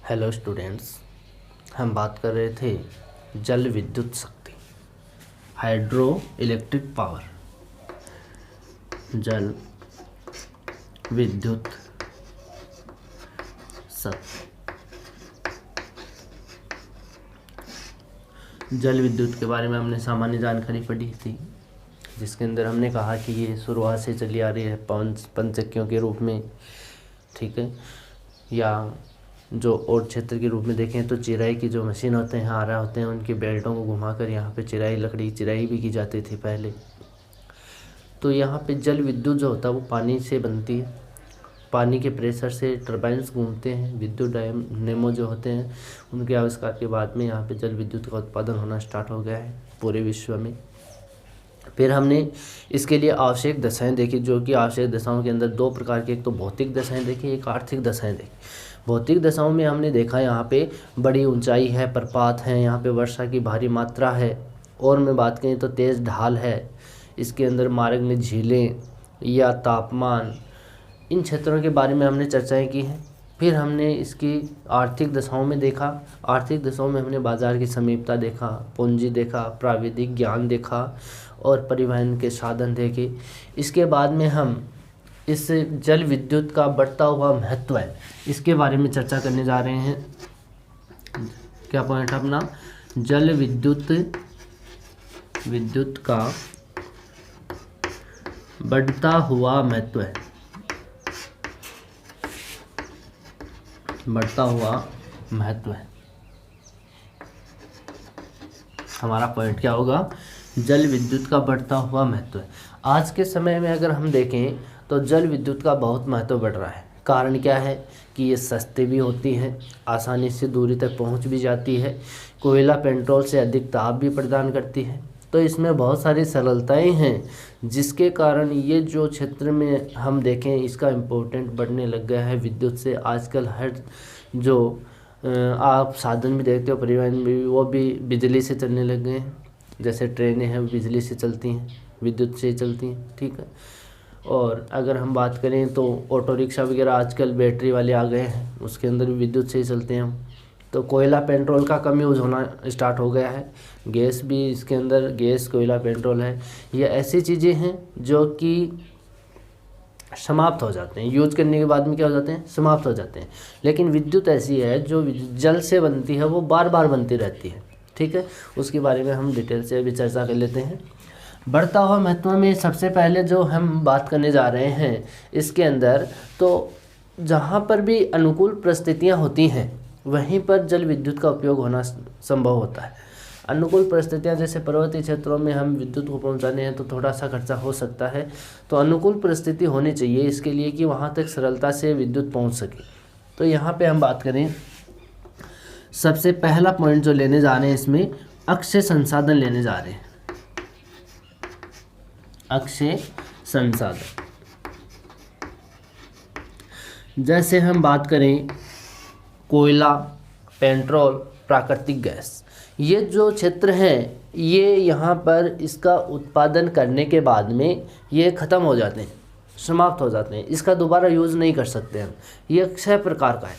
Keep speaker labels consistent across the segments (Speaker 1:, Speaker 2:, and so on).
Speaker 1: Hello students, हम बात कर रहे थे जल विद्युत शक्ति, हाइड्रो इलेक्ट्रिक पावर। जल विद्युत शक्ति, जल विद्युत के बारे में हमने सामान्य जानकारी पढ़ी थी, जिसके अंदर हमने कहा कि ये शुरुआत से चली आ रही है पंचक्यों के रूप में, ठीक है। या जो और क्षेत्र के रूप में देखें तो चिराई की जो मशीन होते हैं, आरा होते हैं, उनकी बेल्टों को घुमाकर यहाँ पे चिराई भी की जाती थी पहले। तो यहाँ पे जल विद्युत जो होता है वो पानी से बनती है। पानी के प्रेशर से टर्बाइन्स घूमते हैं। विद्युत डायनेमो जो होते हैं, उनके आविष्कार के बाद में यहाँ पे जल विद्युत का उत्पादन होना स्टार्ट हो गया है पूरे विश्व में। फिर हमने इसके लिए आवश्यक दशाएं देखी, जो कि आवश्यक दशाओं के अंदर दो प्रकार की, एक तो भौतिक दशाएं देखी, एक आर्थिक दशाएं देखी। भौतिक दशाओं में हमने देखा यहाँ पे बड़ी ऊंचाई है, प्रपात है, यहाँ पे वर्षा की भारी मात्रा है, और मैं बात करें तो तेज़ ढाल है, इसके अंदर मार्ग में झीलें या तापमान, इन क्षेत्रों के बारे में हमने चर्चाएँ की हैं। फिर हमने इसकी आर्थिक दशाओं में देखा। आर्थिक दशाओं में हमने बाज़ार की समीपता देखा, पूंजी देखा, प्राविधिक ज्ञान देखा और परिवहन के साधन देखे। इसके बाद में हम इस जल विद्युत का बढ़ता हुआ महत्व है, इसके बारे में चर्चा करने जा रहे हैं। क्या पॉइंट है अपना? जल विद्युत का बढ़ता हुआ महत्व है। बढ़ता हुआ महत्व है हमारा पॉइंट। क्या होगा? जल विद्युत का बढ़ता हुआ महत्व है। आज के समय में अगर हम देखें तो जल विद्युत का बहुत महत्व बढ़ रहा है। कारण क्या है कि ये सस्ती भी होती है, आसानी से दूरी तक पहुंच भी जाती है, कोयला पेट्रोल से अधिक ताप भी प्रदान करती है। तो इसमें बहुत सारी सरलताएं हैं, जिसके कारण ये जो क्षेत्र में हम देखें इसका इम्पोर्टेंट बढ़ने लग गया है। विद्युत से आजकल हर जो आप साधन भी देखते हो, परिवहन भी, वो भी बिजली से चलने लग गए हैं। जैसे ट्रेनें हैं, बिजली से चलती हैं, विद्युत से चलती हैं, ठीक है। और अगर हम बात करें तो ऑटो रिक्शा वगैरह आजकल बैटरी वाले आ गए हैं, उसके अंदर भी विद्युत से ही चलते हैं। तो कोयला पेट्रोल का कम यूज़ होना स्टार्ट हो गया है। गैस भी इसके अंदर, गैस, कोयला, पेट्रोल है, ये ऐसी चीज़ें हैं जो कि समाप्त हो जाते हैं, यूज करने के बाद में क्या हो जाते हैं? समाप्त हो जाते हैं। लेकिन विद्युत ऐसी है जो जल से बनती है, वो बार बार बनती रहती है, ठीक है। उसके बारे में हम डिटेल से अभी चर्चा कर लेते हैं। बढ़ता हुआ महत्व में सबसे पहले जो हम बात करने जा रहे हैं इसके अंदर, तो जहाँ पर भी अनुकूल परिस्थितियाँ होती हैं वहीं पर जल विद्युत का उपयोग होना संभव होता है। अनुकूल परिस्थितियाँ जैसे पर्वतीय क्षेत्रों में हम विद्युत को पहुँचाने हैं तो थोड़ा सा खर्चा हो सकता है, तो अनुकूल परिस्थिति होनी चाहिए इसके लिए कि वहाँ तक सरलता से विद्युत पहुँच सके। तो यहाँ पर हम बात करें, सबसे पहला पॉइंट जो लेने जा रहे हैं इसमें, अक्षय संसाधन लेने जा रहे हैं। अक्षय संसाधन, जैसे हम बात करें कोयला, पेट्रोल, प्राकृतिक गैस, ये जो क्षेत्र हैं ये यहाँ पर इसका उत्पादन करने के बाद में ये ख़त्म हो जाते हैं, समाप्त हो जाते हैं, इसका दोबारा यूज़ नहीं कर सकते हम। ये 6 प्रकार का है,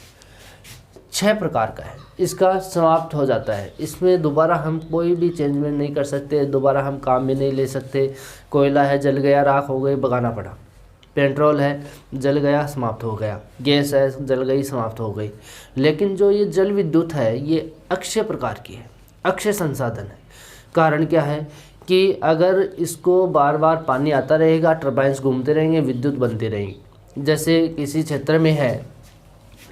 Speaker 1: 6 प्रकार का है, इसका समाप्त हो जाता है। इसमें दोबारा हम कोई भी चेंजमेंट नहीं कर सकते, दोबारा हम काम में नहीं ले सकते। कोयला है, जल गया, राख हो गई, बगाना पड़ा। पेट्रोल है, जल गया, समाप्त हो गया। गैस है, जल गई, समाप्त हो गई। लेकिन जो ये जल विद्युत है ये अक्षय प्रकार की है, अक्षय संसाधन है। कारण क्या है कि अगर इसको बार बार पानी आता रहेगा, टर्बाइन्स घूमते रहेंगे, विद्युत बनती रहेगी। जैसे किसी क्षेत्र में है,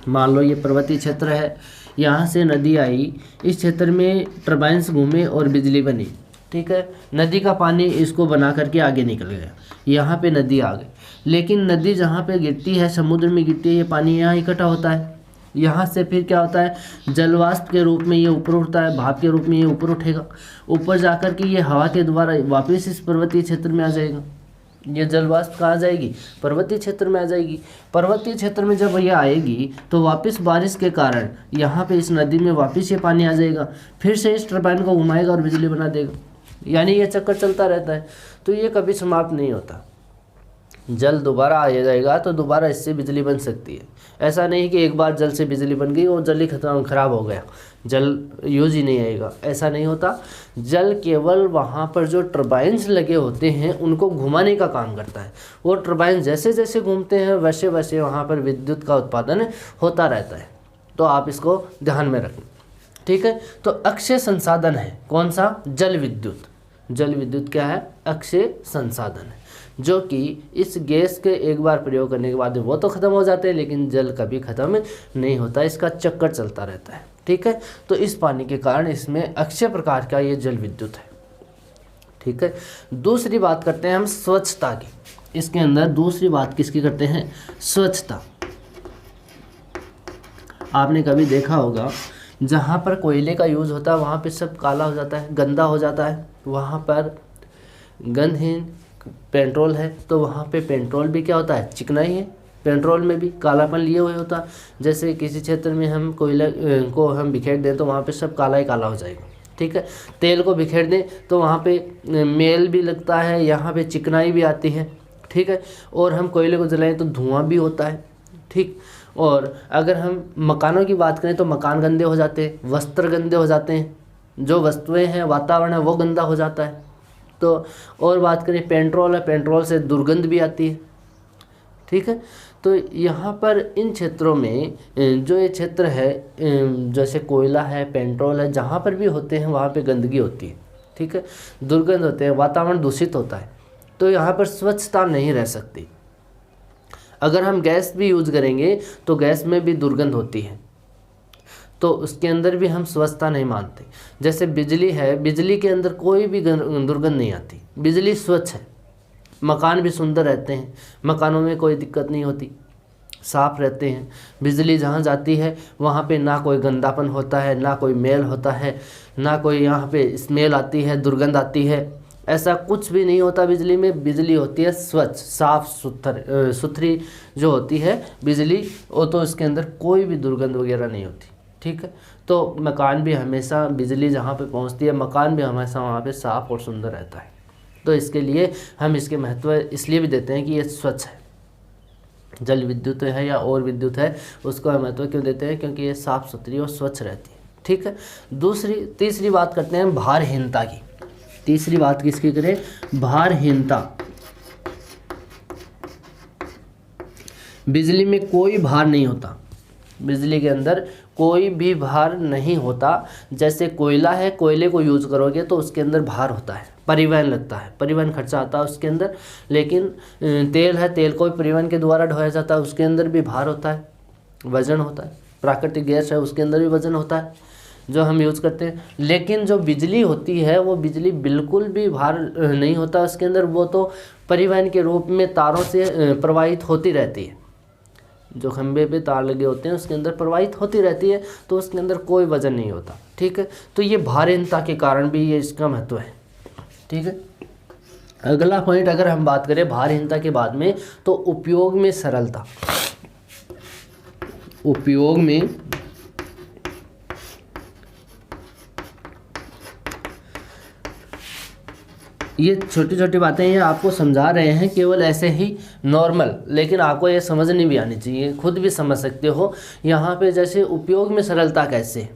Speaker 1: मान लो ये पर्वतीय क्षेत्र है, यहाँ से नदी आई, इस क्षेत्र में टर्बाइन्स घूमे और बिजली बनी, ठीक है। नदी का पानी इसको बना करके आगे निकल गया, यहाँ पे नदी आ गई। लेकिन नदी जहाँ पे गिरती है, समुद्र में गिरती है, ये पानी यहाँ इकट्ठा होता है। यहाँ से फिर क्या होता है, जलवाष्प के रूप में ये ऊपर उठता है, भाप के रूप में ये ऊपर उठेगा, ऊपर जाकर के ये हवा के द्वारा वापस इस पर्वतीय क्षेत्र में आ जाएगा। ये जलवाष्प कहाँ जाएगी? पर्वतीय क्षेत्र में आ जाएगी। पर्वतीय क्षेत्र में जब ये आएगी तो वापस बारिश के कारण यहाँ पे इस नदी में वापस ये पानी आ जाएगा, फिर से इस टरबाइन को घुमाएगा और बिजली बना देगा। यानी ये चक्कर चलता रहता है, तो ये कभी समाप्त नहीं होता। जल दोबारा आ जाएगा तो दोबारा इससे बिजली बन सकती है। ऐसा नहीं कि एक बार जल से बिजली बन गई और जल ही खराब हो गया, जल यूज ही नहीं आएगा, ऐसा नहीं होता। जल केवल वहाँ पर जो टर्बाइन्स लगे होते हैं उनको घुमाने का काम करता है। वो टर्बाइन जैसे जैसे घूमते हैं वैसे वैसे वहाँ पर विद्युत का उत्पादन होता रहता है। तो आप इसको ध्यान में रखें, ठीक है। तो अक्षय संसाधन है कौन सा? जल विद्युत। जल विद्युत क्या है? अक्षय संसाधन है, जो कि इस गैस के एक बार प्रयोग करने के बाद वो तो ख़त्म हो जाते हैं, लेकिन जल कभी ख़त्म नहीं होता, इसका चक्कर चलता रहता है, ठीक है। तो इस पानी के कारण इसमें अक्षय प्रकार का ये जल विद्युत है, ठीक है। दूसरी बात करते हैं हम स्वच्छता की। इसके अंदर दूसरी बात किसकी करते हैं? स्वच्छता। आपने कभी देखा होगा जहाँ पर कोयले का यूज़ होता है वहाँ पे सब काला हो जाता है, गंदा हो जाता है। वहाँ पर गंधहीन पेट्रोल है तो वहाँ पे पेट्रोल भी क्या होता है? चिकनाई है, पेट्रोल में भी कालापन लिए हुए होता है। जैसे किसी क्षेत्र में हम कोयला को हम बिखेर दें तो वहाँ पे सब काला ही काला हो जाएगा, ठीक है। तेल को बिखेर दें तो वहाँ पे मेल भी लगता है, यहाँ पे चिकनाई भी आती है, ठीक है। और हम कोयले को जलाएं तो धुआं भी होता है, ठीक। और अगर हम मकानों की बात करें तो मकान गंदे हो जाते हैं, वस्त्र गंदे हो जाते हैं, जो वस्तुएं हैं, वातावरण है वो गंदा हो जाता है। तो और बात करें पेट्रोल है, पेट्रोल से दुर्गंध भी आती है, ठीक है। तो यहाँ पर इन क्षेत्रों में जो ये क्षेत्र है जैसे कोयला है, पेट्रोल है, जहाँ पर भी होते हैं वहाँ पे गंदगी होती है, ठीक है, दुर्गंध होते हैं, वातावरण दूषित होता है। तो यहाँ पर स्वच्छता नहीं रह सकती। अगर हम गैस भी यूज करेंगे तो गैस में भी दुर्गंध होती है, तो उसके अंदर भी हम स्वच्छता नहीं मानते। जैसे बिजली है, बिजली के अंदर कोई भी दुर्गंध नहीं आती, बिजली स्वच्छ है, मकान भी सुंदर रहते हैं, मकानों में कोई दिक्कत नहीं होती, साफ रहते हैं। बिजली जहाँ जाती है वहाँ पे ना कोई गंदापन होता है, ना कोई मैल होता है, ना कोई यहाँ पे स्मेल आती है, दुर्गंध आती है, ऐसा कुछ भी नहीं होता बिजली में। बिजली होती है स्वच्छ, साफ सुथरी जो होती है बिजली, वो तो इसके अंदर कोई भी दुर्गंध वगैरह नहीं होती, ठीक है। तो मकान भी हमेशा, बिजली जहाँ पे पहुँचती है मकान भी हमेशा वहाँ पे साफ और सुंदर रहता है। तो इसके लिए हम इसके महत्व इसलिए भी देते हैं कि ये स्वच्छ है। जल विद्युत है या और विद्युत है, उसको हम महत्व क्यों देते हैं? क्योंकि ये साफ सुथरी और स्वच्छ रहती है, ठीक है। तीसरी बात करते हैं भारहीनता की। तीसरी बात किसकी करें? भारहीनता। बिजली में कोई भार नहीं होता, बिजली के अंदर कोई भी भार नहीं होता। जैसे कोयला है, कोयले को यूज़ करोगे तो उसके अंदर भार होता है, परिवहन लगता है, परिवहन खर्चा आता है उसके अंदर। लेकिन तेल है, तेल को परिवहन के द्वारा ढोया जाता है, उसके अंदर भी भार होता है, वजन होता है। प्राकृतिक गैस है, उसके अंदर भी वजन होता है जो हम यूज़ करते हैं। लेकिन जो बिजली होती है वो बिजली बिल्कुल भी भार नहीं होता उसके अंदर, वो तो परिवहन के रूप में तारों से प्रवाहित होती रहती है। जो खंभे पे तार लगे होते हैं उसके अंदर प्रवाहित होती रहती है, तो उसके अंदर कोई वजन नहीं होता, ठीक है। तो ये भारहीनता के कारण भी ये इसका महत्व है, ठीक है। अगला पॉइंट अगर हम बात करें भारहीनता के बाद में, तो उपयोग में सरलता। उपयोग में ये छोटी छोटी बातें ये आपको समझा रहे हैं केवल ऐसे ही नॉर्मल, लेकिन आपको ये समझनी भी आनी चाहिए, खुद भी समझ सकते हो। यहाँ पे जैसे उपयोग में सरलता कैसे,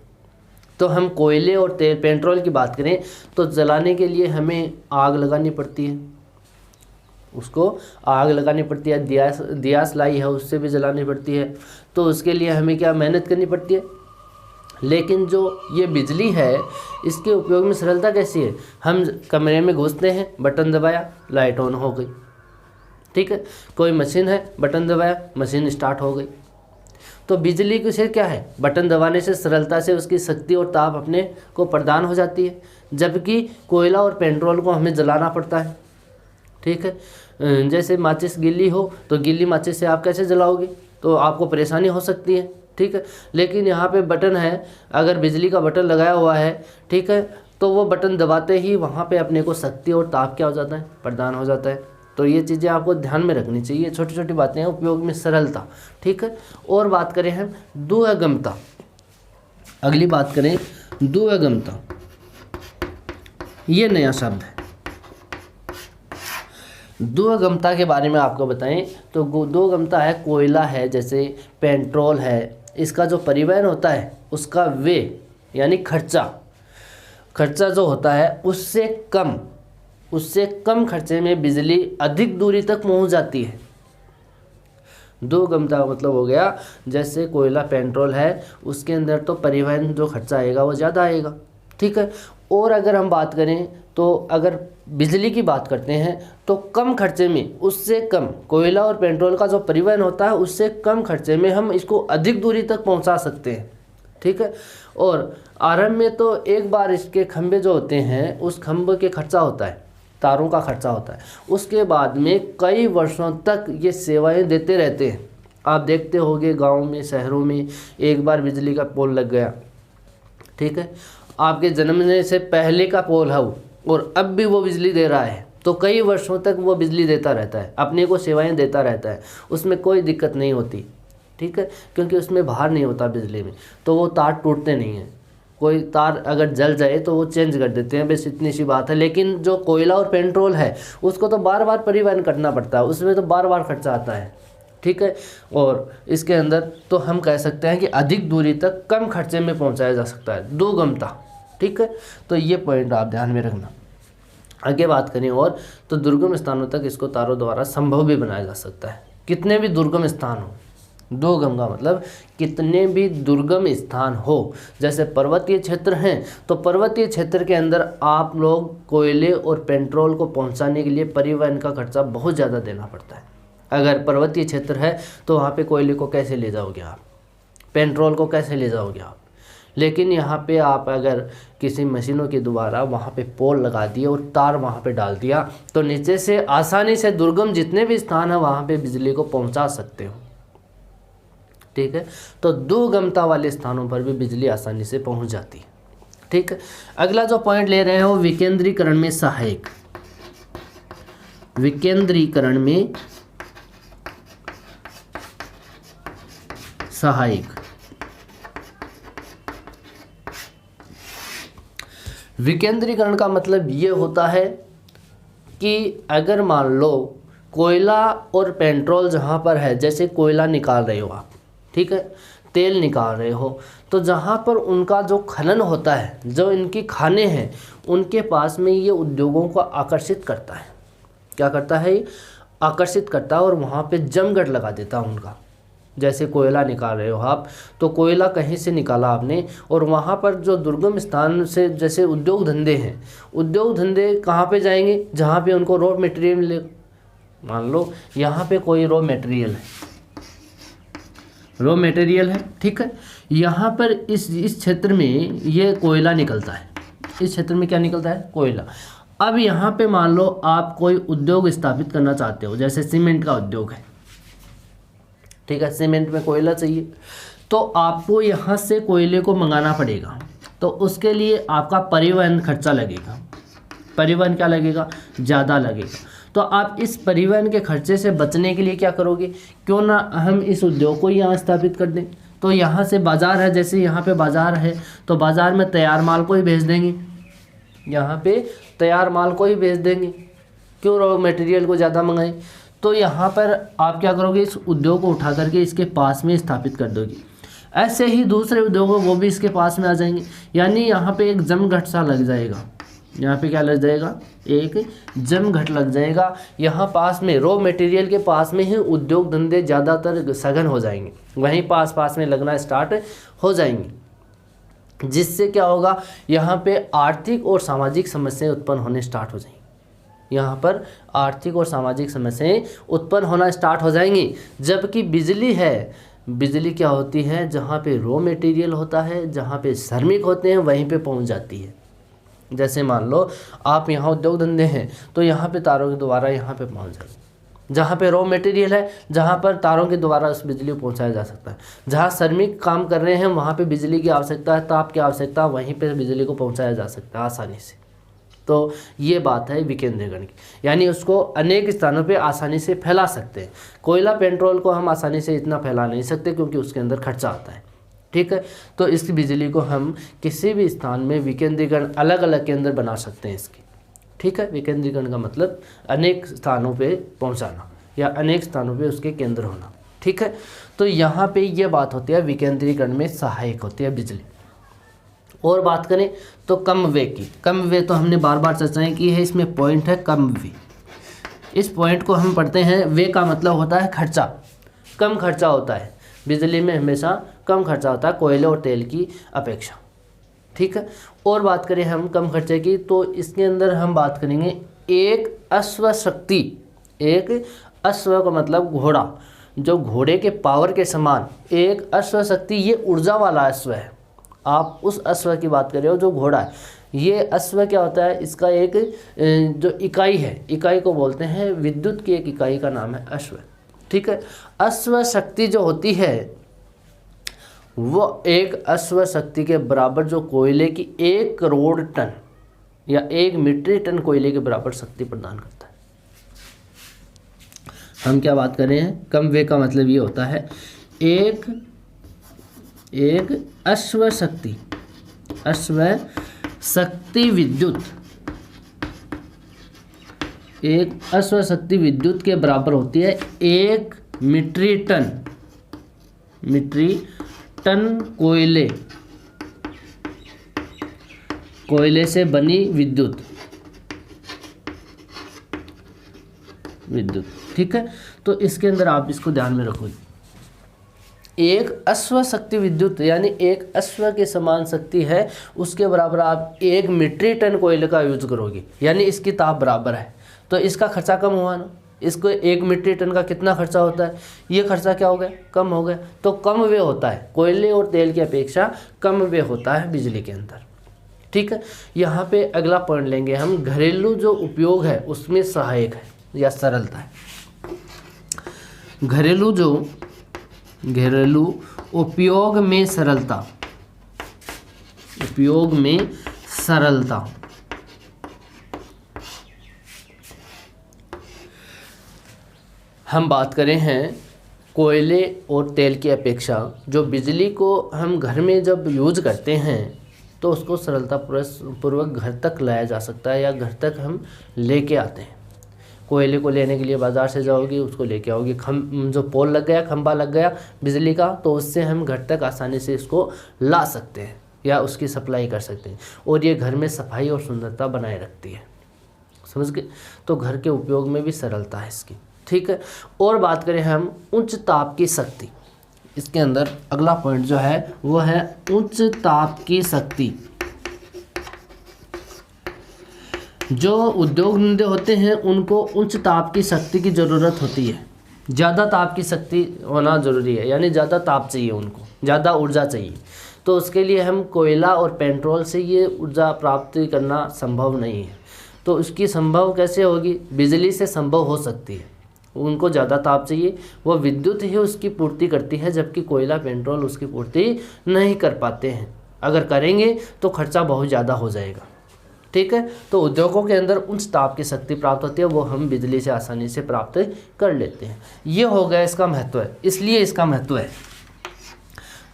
Speaker 1: तो हम कोयले और तेल पेट्रोल की बात करें तो जलाने के लिए हमें आग लगानी पड़ती है, उसको आग लगानी पड़ती है। दियास लाई है उससे भी जलानी पड़ती है, तो उसके लिए हमें क्या मेहनत करनी पड़ती है। लेकिन जो ये बिजली है इसके उपयोग में सरलता कैसी है? हम कमरे में घुसते हैं, बटन दबाया, लाइट ऑन हो गई, ठीक है। कोई मशीन है, बटन दबाया, मशीन स्टार्ट हो गई। तो बिजली के से क्या है, बटन दबाने से सरलता से उसकी शक्ति और ताप अपने को प्रदान हो जाती है, जबकि कोयला और पेट्रोल को हमें जलाना पड़ता है, ठीक है। जैसे माचिस गीली हो तो गीली माचिस से आप कैसे जलाओगे, तो आपको परेशानी हो सकती है, ठीक है। लेकिन यहाँ पे बटन है, अगर बिजली का बटन लगाया हुआ है, ठीक है, तो वो बटन दबाते ही वहाँ पे अपने को शक्ति और ताप क्या हो जाता है, प्रदान हो जाता है। तो ये चीज़ें आपको ध्यान में रखनी चाहिए, छोटी छोटी बातें हैं, उपयोग में सरलता, ठीक है। और बात करें हम दुर्गमता, अगली बात करें दुर्गमता, ये नया शब्द है। दुर्गमता के बारे में आपको बताएं तो दुर्गमता है कोयला है, जैसे पेट्रोल है, इसका जो परिवहन होता है उसका वे यानी खर्चा जो होता है उससे कम खर्चे में बिजली अधिक दूरी तक पहुंच जाती है। दुर्गमता का मतलब हो गया जैसे कोयला पेट्रोल है उसके अंदर तो परिवहन जो खर्चा आएगा वो ज़्यादा आएगा, ठीक है। और अगर हम बात करें तो अगर बिजली की बात करते हैं तो कम खर्चे में, उससे कम कोयला और पेट्रोल का जो परिवहन होता है उससे कम खर्चे में हम इसको अधिक दूरी तक पहुंचा सकते हैं, ठीक है। और आरंभ में तो एक बार इसके खंभे जो होते हैं उस खंभे के खर्चा होता है, तारों का खर्चा होता है, उसके बाद में कई वर्षों तक ये सेवाएं देते रहते हैं। आप देखते होंगे गाँव में, शहरों में एक बार बिजली का पोल लग गया, ठीक है, आपके जन्मने से पहले का पोल है वो, और अब भी वो बिजली दे रहा है, तो कई वर्षों तक वो बिजली देता रहता है, अपने को सेवाएं देता रहता है, उसमें कोई दिक्कत नहीं होती, ठीक है, क्योंकि उसमें भार नहीं होता बिजली में, तो वो तार टूटते नहीं हैं। कोई तार अगर जल जाए तो वो चेंज कर देते हैं, बस इतनी सी बात है। लेकिन जो कोयला और पेट्रोल है उसको तो बार बार परिवहन करना पड़ता है, उसमें तो बार बार खर्चा आता है, ठीक है। और इसके अंदर तो हम कह सकते हैं कि अधिक दूरी तक कम खर्चे में पहुंचाया जा सकता है, दुर्गमता, ठीक है। तो ये पॉइंट आप ध्यान में रखना। आगे बात करें और तो दुर्गम स्थानों तक इसको तारों द्वारा संभव भी बनाया जा सकता है। कितने भी दुर्गम स्थान हो, दुर्गम का मतलब कितने भी दुर्गम स्थान हो, जैसे पर्वतीय क्षेत्र हैं तो पर्वतीय क्षेत्र के अंदर आप लोग कोयले और पेट्रोल को पहुंचाने के लिए परिवहन का खर्चा बहुत ज़्यादा देना पड़ता है। अगर पर्वतीय क्षेत्र है तो वहाँ पे कोयले को कैसे ले जाओगे आप, पेट्रोल को कैसे ले जाओगे आप। लेकिन यहाँ पे आप अगर किसी मशीनों के द्वारा वहाँ पे पोल लगा दिए और तार वहाँ पे डाल दिया तो नीचे से आसानी से दुर्गम जितने भी स्थान है वहाँ पे बिजली को पहुँचा सकते हो, ठीक है। तो दुर्गमता वाले स्थानों पर भी बिजली आसानी से पहुँच जाती है, ठीक है। अगला जो पॉइंट ले रहे हैं वो विकेंद्रीकरण में सहायक, विकेंद्रीकरण में सहायक। विकेंद्रीकरण का मतलब ये होता है कि अगर मान लो कोयला और पेट्रोल जहाँ पर है, जैसे कोयला निकाल रहे हो आप, ठीक है, तेल निकाल रहे हो, तो जहाँ पर उनका जो खनन होता है, जो इनकी खाने हैं, उनके पास में ये उद्योगों को आकर्षित करता है। क्या करता है? आकर्षित करता है और वहाँ पे जमघट लगा देता है उनका। जैसे कोयला निकाल रहे हो आप, तो कोयला कहीं से निकाला आपने और वहाँ पर जो दुर्गम स्थान से जैसे उद्योग धंधे हैं, उद्योग धंधे कहाँ पे जाएंगे? जहाँ पे उनको रॉ मटेरियल मिले। मान लो यहाँ पे कोई रॉ मटेरियल है, ठीक है, यहाँ पर इस क्षेत्र में ये कोयला निकलता है, इस क्षेत्र में क्या निकलता है? कोयला। अब यहाँ पे मान लो आप कोई उद्योग स्थापित करना चाहते हो, जैसे सीमेंट का उद्योग है, ठीक है, सीमेंट में कोयला चाहिए, तो आपको यहाँ से कोयले को मंगाना पड़ेगा, तो उसके लिए आपका परिवहन खर्चा लगेगा। परिवहन क्या लगेगा? ज़्यादा लगेगा। तो आप इस परिवहन के खर्चे से बचने के लिए क्या करोगे? क्यों ना हम इस उद्योग को यहाँ स्थापित कर दें। तो यहाँ से बाज़ार है, जैसे यहाँ पे बाज़ार है तो बाज़ार में तैयार माल को ही भेज देंगे, यहाँ पे तैयार माल को ही भेज देंगे, क्यों रॉ मटेरियल को ज़्यादा मंगाएं। तो यहाँ पर आप क्या करोगे? इस उद्योग को उठा करके इसके पास में स्थापित कर दोगे। ऐसे ही दूसरे उद्योग वो भी इसके पास में आ जाएंगे, यानी यहाँ पे एक जमघट सा लग जाएगा। यहाँ पे क्या लग जाएगा? एक जमघट लग जाएगा। यहाँ पास में रॉ मटेरियल के पास में ही उद्योग धंधे ज़्यादातर सघन हो जाएंगे, वहीं पास में लगना स्टार्ट हो जाएंगे, जिससे क्या होगा? यहाँ पे आर्थिक और सामाजिक समस्याएं उत्पन्न होने स्टार्ट हो जाएंगी। यहाँ पर आर्थिक और सामाजिक समस्याएं उत्पन्न होना स्टार्ट हो जाएंगी। जबकि बिजली है, बिजली क्या होती है? जहाँ पे रॉ मटेरियल होता है, जहाँ पे श्रमिक होते हैं, वहीं पे पहुँच जाती है। जैसे मान लो आप यहाँ उद्योग धंधे हैं तो यहाँ पे तारों के द्वारा यहाँ पे पहुँच जाए। जहाँ पे रॉ मटेरियल है, जहाँ पर तारों के द्वारा उस बिजली को पहुँचाया जा सकता है। जहाँ श्रमिक काम कर रहे हैं वहाँ पे बिजली की आवश्यकता है, ताप की आवश्यकता, वहीं पे बिजली को पहुँचाया जा सकता है आसानी से। तो ये बात है विकेंद्रीकरण की, यानी उसको अनेक स्थानों पे आसानी से फैला सकते हैं। कोयला पेट्रोल को हम आसानी से इतना फैला नहीं सकते क्योंकि उसके अंदर खर्चा आता है, ठीक है। तो इस बिजली को हम किसी भी स्थान में विकेंद्रीकरण अलग अलग केंद्र बना सकते हैं इसके, ठीक है, विकेंद्रीकरण का मतलब अनेक स्थानों पे पहुंचाना या अनेक स्थानों पे उसके केंद्र होना। ठीक है, तो यहाँ पे ये बात होती है विकेंद्रीकरण में सहायक होती है बिजली। और बात करें तो कम वे की, कम वे तो हमने बार बार चर्चाएं की है, इसमें पॉइंट है कम वे। इस पॉइंट को हम पढ़ते हैं, वे का मतलब होता है खर्चा, कम खर्चा होता है बिजली में, हमेशा कम खर्चा होता है कोयले और तेल की अपेक्षा। ठीक है, और बात करें हम कम खर्चे की तो इसके अंदर हम बात करेंगे एक अश्व शक्ति, एक अश्व का मतलब घोड़ा, जो घोड़े के पावर के समान एक अश्व शक्ति, ये ऊर्जा वाला अश्व है। आप उस अश्व की बात कर रहे हो जो घोड़ा है, ये अश्व क्या होता है, इसका एक जो इकाई है, इकाई को बोलते हैं, विद्युत की एक इकाई का नाम है अश्व। ठीक है, अश्व शक्ति जो होती है वो एक अश्व शक्ति के बराबर जो कोयले की 1 करोड़ टन या 1 मीट्रिक टन कोयले के बराबर शक्ति प्रदान करता है। हम क्या बात कर रहे हैं, कम वे का मतलब ये होता है एक अश्व शक्ति, अश्व शक्ति विद्युत, एक अश्व शक्ति विद्युत के बराबर होती है 1 मीट्रिक टन कोयले से बनी विद्युत। ठीक है, तो इसके अंदर आप इसको ध्यान में रखो, एक अश्व शक्ति विद्युत यानी एक अश्व के समान शक्ति है, उसके बराबर आप 1 मीट्रिक टन कोयले का यूज करोगे, यानी इसकी ताप बराबर है, तो इसका खर्चा कम हुआ ना। इसको 1 मीट्रिक टन का कितना खर्चा होता है, ये खर्चा क्या हो गया, कम हो गया। तो कम वे होता है, कोयले और तेल की अपेक्षा कम वे होता है बिजली के अंदर। ठीक है, यहाँ पे अगला पॉइंट लेंगे हम, घरेलू जो उपयोग है उसमें सहायक है या सरलता है। घरेलू उपयोग में सरलता, हम बात करें हैं कोयले और तेल की अपेक्षा जो बिजली को हम घर में जब यूज करते हैं तो उसको सरलता पूर्वक घर तक लाया जा सकता है या घर तक हम लेके आते हैं। कोयले को लेने के लिए बाज़ार से जाओगे, उसको लेके आओगे, जो पोल लग गया, खंभा लग गया बिजली का, तो उससे हम घर तक आसानी से इसको ला सकते हैं या उसकी सप्लाई कर सकते हैं, और ये घर में सफाई और सुंदरता बनाए रखती है। समझ गए, तो घर के उपयोग में भी सरलता है इसकी। ठीक है, और बात करें हम उच्च ताप की शक्ति, इसके अंदर अगला पॉइंट जो है वो है उच्च ताप की शक्ति। जो उद्योग धंधे होते हैं उनको उच्च ताप की शक्ति की ज़रूरत होती है, ज़्यादा ताप की शक्ति होना ज़रूरी है, यानी ज़्यादा ताप चाहिए उनको, ज़्यादा ऊर्जा चाहिए। तो उसके लिए हम कोयला और पेट्रोल से ये ऊर्जा प्राप्त करना संभव नहीं है। तो उसकी संभव कैसे होगी, बिजली से संभव हो सकती है। उनको ज़्यादा ताप चाहिए, वो विद्युत ही उसकी पूर्ति करती है, जबकि कोयला पेट्रोल उसकी पूर्ति नहीं कर पाते हैं। अगर करेंगे तो खर्चा बहुत ज़्यादा हो जाएगा। ठीक है, तो उद्योगों के अंदर उच्च ताप की शक्ति प्राप्त होती है, वो हम बिजली से आसानी से प्राप्त कर लेते हैं। ये हो गया इसका महत्व है, इसलिए इसका महत्व है।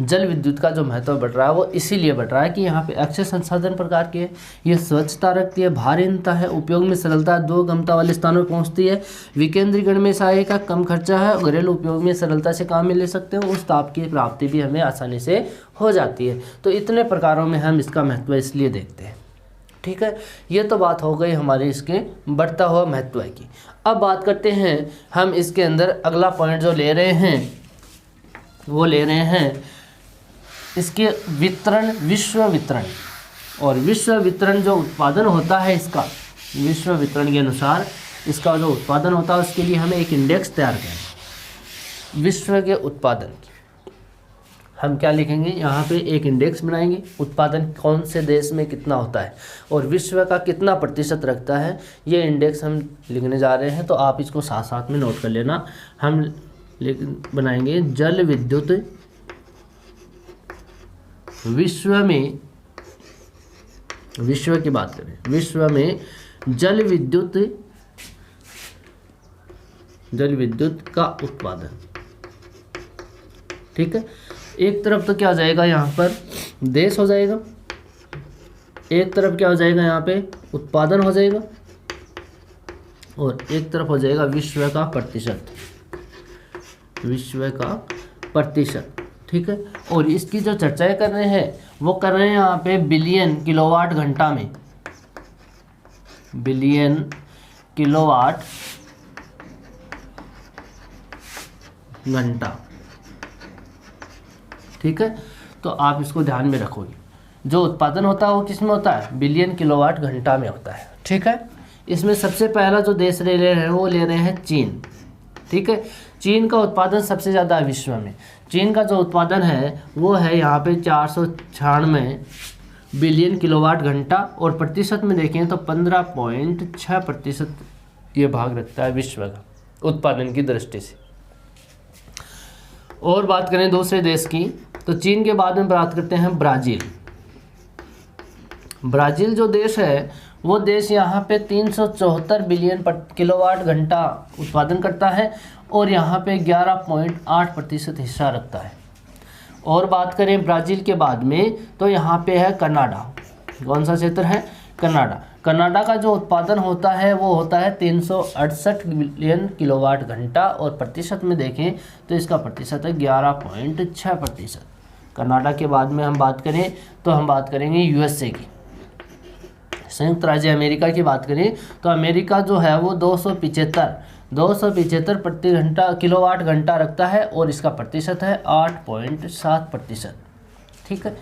Speaker 1: जल विद्युत का जो महत्व बढ़ रहा है वो इसीलिए बढ़ रहा है कि यहाँ पे अक्षय संसाधन प्रकार के है, ये स्वच्छता रखती है, भारहीनता है, उपयोग में सरलता, दो गमता वाले स्थानों पर पहुँचती है, विकेंद्रीकरण में सहायक है, कम खर्चा है, घरेलू उपयोग में सरलता से काम में ले सकते हैं, उस ताप की प्राप्ति भी हमें आसानी से हो जाती है। तो इतने प्रकारों में हम इसका महत्व इसलिए देखते हैं। ठीक है, ये तो बात हो गई हमारी इसके बढ़ता हुआ महत्व की। अब बात करते हैं हम इसके अंदर अगला पॉइंट जो ले रहे हैं वो ले रहे हैं इसके वितरण, विश्व वितरण। और विश्व वितरण जो उत्पादन होता है इसका, विश्व वितरण के अनुसार इसका जो उत्पादन होता है उसके लिए हमें एक इंडेक्स तैयार करना। विश्व के उत्पादन की हम क्या लिखेंगे, यहाँ पे एक इंडेक्स बनाएंगे, उत्पादन कौन से देश में कितना होता है और विश्व का कितना प्रतिशत रखता है, ये इंडेक्स हम लिखने जा रहे हैं। तो आप इसको साथ साथ में नोट कर लेना। हम बनाएंगे जल विद्युत विश्व में, विश्व की बात करें, विश्व में जल विद्युत का उत्पादन। ठीक है, एक तरफ तो क्या हो जाएगा, यहाँ पर देश हो जाएगा, एक तरफ क्या हो जाएगा, यहाँ पे उत्पादन हो जाएगा, और एक तरफ हो जाएगा विश्व का प्रतिशत, विश्व का प्रतिशत। ठीक है, और इसकी जो चर्चाएं कर रहे हैं वो कर रहे हैं यहाँ पे बिलियन किलोवाट घंटा में, बिलियन किलोवाट घंटा। ठीक है, तो आप इसको ध्यान में रखोगे, जो उत्पादन होता है वो किस में होता है, बिलियन किलोवाट घंटा में होता है। ठीक है, इसमें सबसे पहला जो देश ले रहे हैं वो ले रहे हैं चीन। ठीक है, चीन का उत्पादन सबसे ज़्यादा है विश्व में। चीन का जो उत्पादन है वो है यहाँ पे 496 बिलियन किलोवाट घंटा, और प्रतिशत में देखें तो 15.6% ये भाग रखता है विश्व का उत्पादन की दृष्टि से। और बात करें दूसरे देश की, तो चीन के बाद में बात करते हैं ब्राज़ील। ब्राज़ील जो देश है वो देश यहाँ पे 374 बिलियन किलोवाट घंटा उत्पादन करता है और यहाँ पे 11.8% हिस्सा रखता है। और बात करें ब्राज़ील के बाद में तो यहाँ पे है कनाडा। कौन सा क्षेत्र है, कनाडा। कनाडा का जो उत्पादन होता है वो होता है 368 बिलियन किलोवाट घंटा, और प्रतिशत में देखें तो इसका प्रतिशत है 11.6%। कनाडा के बाद में हम बात करें तो हम बात करेंगे यूएसए की, संयुक्त राज्य अमेरिका की बात करें तो अमेरिका जो है वो 275 प्रति घंटा किलोवाट घंटा रखता है और इसका प्रतिशत है 8.7%। ठीक है,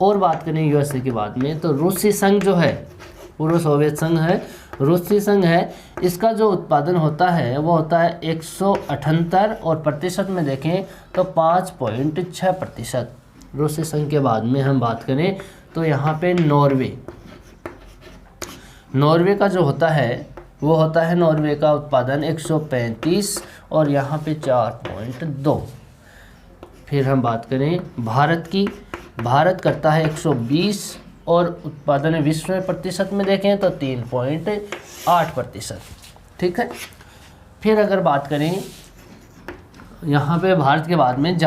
Speaker 1: और बात करें यूएसए के बाद में तो रूसी संघ जो है, पूर्व सोवियत संघ है, रूसी संघ है, इसका जो उत्पादन होता है वो होता है 178 और प्रतिशत में देखें तो 5.6%। रूसी संघ के बाद में हम बात करें तो यहाँ पे नॉर्वे का जो होता है वो होता है, नॉर्वे का उत्पादन 135 और यहाँ पे 4.2। फिर हम बात करें भारत की, भारत करता है 120 और उत्पादन विश्व में प्रतिशत में देखें तो 3.8%। ठीक है, फिर अगर बात करें यहाँ पे भारत के बाद में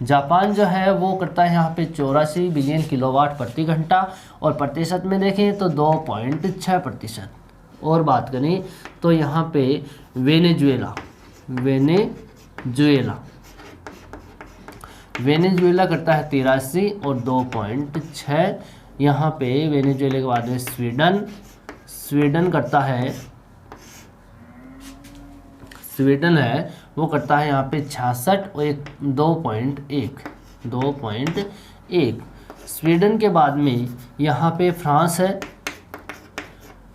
Speaker 1: जापान जो है वो करता है यहाँ पे 84 बिलियन किलोवाट प्रति घंटा और प्रतिशत में देखें तो 2.6%। और बात करें तो यहाँ पे वेनेजुएला करता है 83 और 2.6। यहाँ पे वेनेजुएला के बाद में स्वीडन करता है, स्वीडन है वो करता है यहाँ पे 66 और 2.1। स्वीडन के बाद में यहाँ पे फ्रांस है,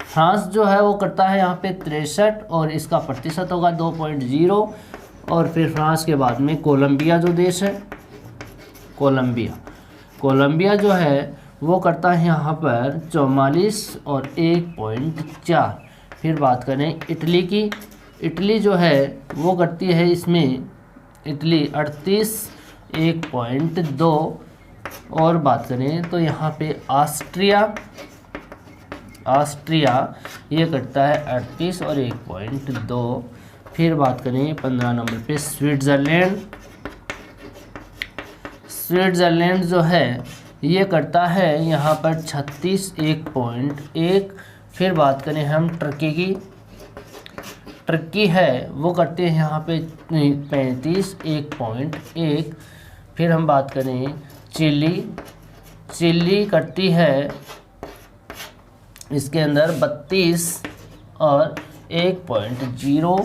Speaker 1: फ्रांस जो है वो करता है यहाँ पे 63 और इसका प्रतिशत होगा 2.0। और फिर फ्रांस के बाद में कोलंबिया जो देश है, कोलंबिया जो है वो करता है यहाँ पर 44 और 1.4। फिर बात करें इटली की, इटली जो है वो करती है इसमें, इटली 38 1.2। और बात करें तो यहाँ पे ऑस्ट्रिया ये करता है 38 और 1.2। फिर बात करें 15 नंबर पे स्विट्ज़रलैंड जो है ये करता है यहाँ पर 36 1.1। फिर बात करें हम टर्की की, टर्की है वो करते हैं यहाँ पे 35 1.1। फिर हम बात करें चिली करती है इसके अंदर 32 और 1.0।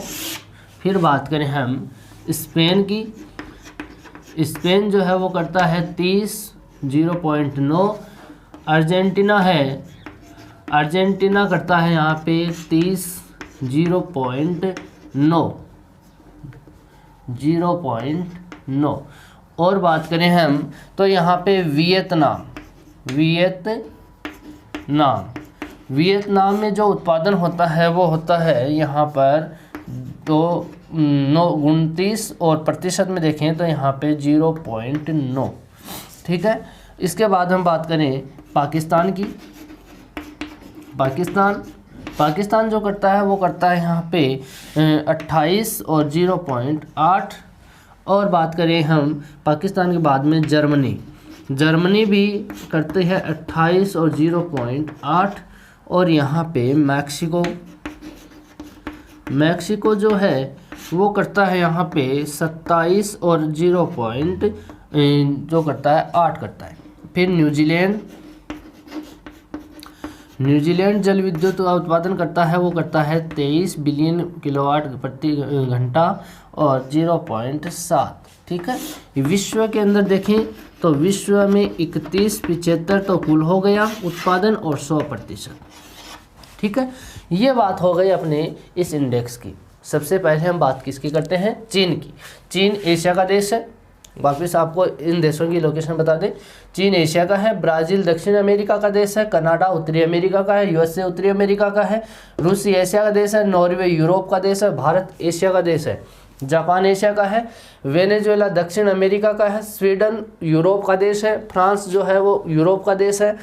Speaker 1: फिर बात करें हम स्पेन की, स्पेन जो है वो करता है 30 0.9। अर्जेंटीना करता है यहाँ पे 30 0.9। और बात करें हम तो यहाँ पे वियतनाम में जो उत्पादन होता है वो होता है यहाँ पर 29 और प्रतिशत में देखें तो यहाँ पे 0.9। ठीक है, इसके बाद हम बात करें पाकिस्तान की। पाकिस्तान जो करता है वो करता है यहाँ पे 28 और 0.8। और बात करें हम पाकिस्तान के बाद में जर्मनी भी करते हैं 28 और 0.8। और यहाँ पे मैक्सिको मैक्सिको जो है वो करता है यहाँ पे 27 और 0 पॉइंट जो करता है 8 करता है। फिर न्यूजीलैंड जल विद्युत का उत्पादन करता है, वो करता है 23 बिलियन किलोवाट प्रति घंटा और 0.7। ठीक है। विश्व के अंदर देखें तो विश्व में 31-75 तो कुल हो गया उत्पादन और 100%। ठीक है। ये बात हो गई अपने इस इंडेक्स की। सबसे पहले हम बात किसकी करते हैं? चीन की। चीन एशिया का देश है। वापस आपको इन देशों की लोकेशन बता दें। चीन एशिया का है, ब्राज़ील दक्षिण अमेरिका का देश है, कनाडा उत्तरी अमेरिका का है, यूएसए उत्तरी अमेरिका का है, रूस एशिया का देश है, नॉर्वे यूरोप का देश है, भारत एशिया का देश है, जापान एशिया का है, वेनेजुएला दक्षिण अमेरिका का है, स्वीडन यूरोप का देश है, फ्रांस जो है वो यूरोप का देश है,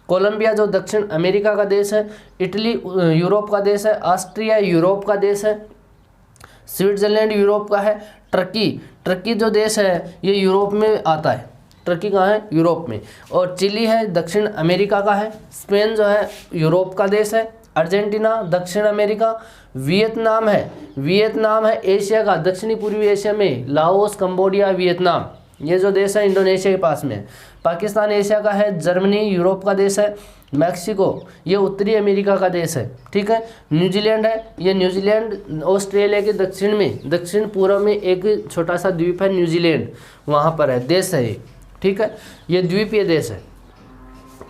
Speaker 1: कोलंबिया जो दक्षिण अमेरिका का देश है, इटली यूरोप का देश है, ऑस्ट्रिया यूरोप का देश है, स्विट्जरलैंड यूरोप का है, टर्की जो देश है ये यूरोप में आता है। टर्की कहाँ है? यूरोप में। और चिली है दक्षिण अमेरिका का है, स्पेन जो है यूरोप का देश है, अर्जेंटीना दक्षिण अमेरिका, वियतनाम है एशिया का दक्षिणी पूर्वी एशिया में, लाओस कंबोडिया वियतनाम ये जो देश है इंडोनेशिया के पास में है, पाकिस्तान एशिया का है, जर्मनी यूरोप का देश है, मैक्सिको ये उत्तरी अमेरिका का देश है। ठीक है। न्यूजीलैंड है, ये न्यूजीलैंड ऑस्ट्रेलिया के दक्षिण पूर्व में एक छोटा सा द्वीप है न्यूजीलैंड, वहाँ पर है, देश है ये। ठीक है। ये द्वीपीय देश है।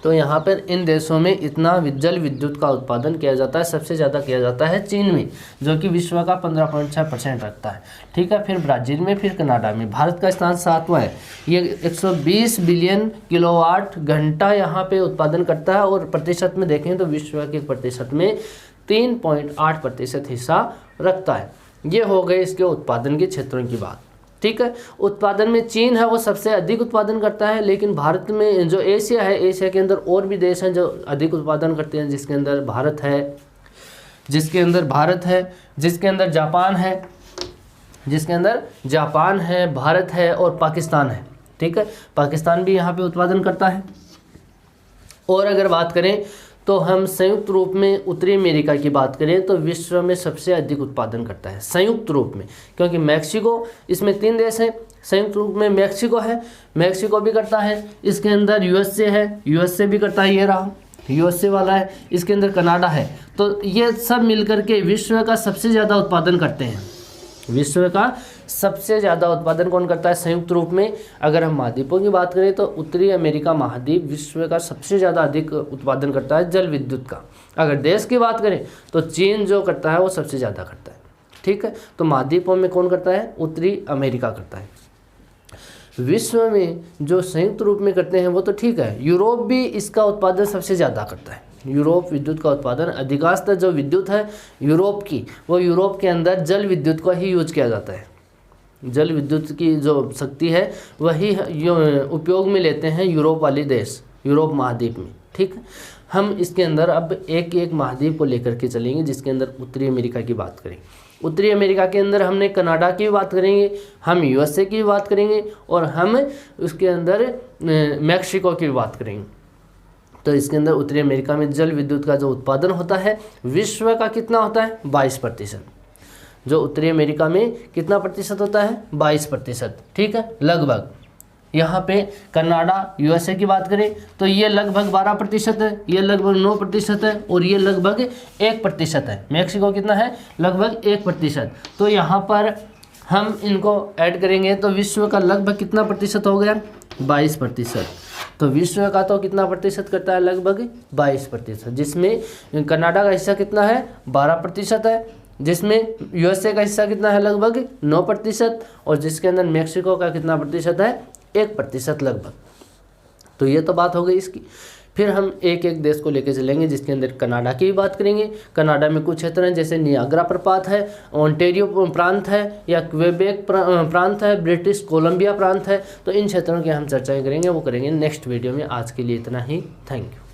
Speaker 1: तो यहाँ पर इन देशों में इतना जल विद्युत का उत्पादन किया जाता है। सबसे ज़्यादा किया जाता है चीन में, जो कि विश्व का 15.6% रखता है। ठीक है। फिर ब्राज़ील में, फिर कनाडा में। भारत का स्थान 7वां है। ये 120 बिलियन किलोवाट घंटा यहाँ पे उत्पादन करता है और प्रतिशत में देखें तो विश्व के प्रतिशत में 3.8% हिस्सा रखता है। ये हो गए इसके उत्पादन के क्षेत्रों की बात। ठीक है। उत्पादन में चीन है वो सबसे अधिक उत्पादन करता है, लेकिन भारत में जो एशिया है, एशिया के अंदर और भी देश हैं जो अधिक उत्पादन करते हैं, जिसके अंदर भारत है, जिसके अंदर जापान है, भारत है और पाकिस्तान है। ठीक है। पाकिस्तान भी यहाँ पे उत्पादन करता है। और अगर बात करें तो हम संयुक्त रूप में उत्तरी अमेरिका की बात करें तो विश्व में सबसे अधिक उत्पादन करता है संयुक्त रूप में, क्योंकि मैक्सिको, इसमें 3 देश हैं संयुक्त रूप में। मैक्सिको है, मैक्सिको भी करता है। इसके अंदर यूएसए है, यूएसए भी करता है, ये रहा यूएसए वाला है। इसके अंदर कनाडा है। तो ये सब मिलकर के विश्व का सबसे ज़्यादा उत्पादन करते हैं। विश्व का सबसे ज़्यादा उत्पादन कौन करता है संयुक्त रूप में? अगर हम महाद्वीपों की बात करें तो उत्तरी अमेरिका महाद्वीप विश्व का सबसे ज़्यादा अधिक उत्पादन करता है जल विद्युत का। अगर देश की बात करें तो चीन जो करता है वो सबसे ज़्यादा करता है। ठीक है। तो महाद्वीपों में कौन करता है? उत्तरी अमेरिका करता है। विश्व में जो संयुक्त रूप में करते हैं वो तो ठीक है, यूरोप भी इसका उत्पादन सबसे ज़्यादा करता है। यूरोप विद्युत का उत्पादन अधिकांशतः जो विद्युत है यूरोप की, वो यूरोप के अंदर जल विद्युत का ही यूज किया जाता है। जल विद्युत की जो शक्ति है वही उपयोग में लेते हैं यूरोप वाले देश, यूरोप महाद्वीप में। ठीक है। हम इसके अंदर अब एक एक महाद्वीप को लेकर के चलेंगे, जिसके अंदर उत्तरी अमेरिका की बात करें। उत्तरी अमेरिका के अंदर हमने कनाडा की भी बात करेंगे, हम यूएसए की भी बात करेंगे और हम उसके अंदर मैक्सिको की भी बात करेंगे। तो इसके अंदर उत्तरी अमेरिका में जल विद्युत का जो उत्पादन होता है विश्व का कितना होता है? 22%। जो उत्तरी अमेरिका में कितना प्रतिशत होता है? 22%। ठीक है, लगभग। यहाँ पे कनाडा यूएसए की बात करें तो ये लगभग 12% है, ये लगभग 9% है और ये लगभग 1% है। मैक्सिको कितना है? लगभग 1%। तो यहाँ पर हम इनको ऐड करेंगे तो विश्व का लगभग कितना प्रतिशत हो गया? 22%। तो विश्व का तो कितना प्रतिशत करता है? लगभग 22%, जिसमें कनाडा का हिस्सा कितना है? 12% है, जिसमें यूएसए का हिस्सा कितना है? लगभग 9%, और जिसके अंदर मैक्सिको का कितना प्रतिशत है? 1% लगभग। तो ये तो बात हो गई इसकी। फिर हम एक एक देश को लेकर चलेंगे, जिसके अंदर कनाडा की भी बात करेंगे। कनाडा में कुछ क्षेत्र हैं जैसे नियाग्रा प्रपात है, ओंटारियो प्रांत है या क्वेबेक प्रांत है, ब्रिटिश कोलंबिया प्रांत है। तो इन क्षेत्रों की हम चर्चाएं करेंगे, वो करेंगे नेक्स्ट वीडियो में। आज के लिए इतना ही, थैंक यू।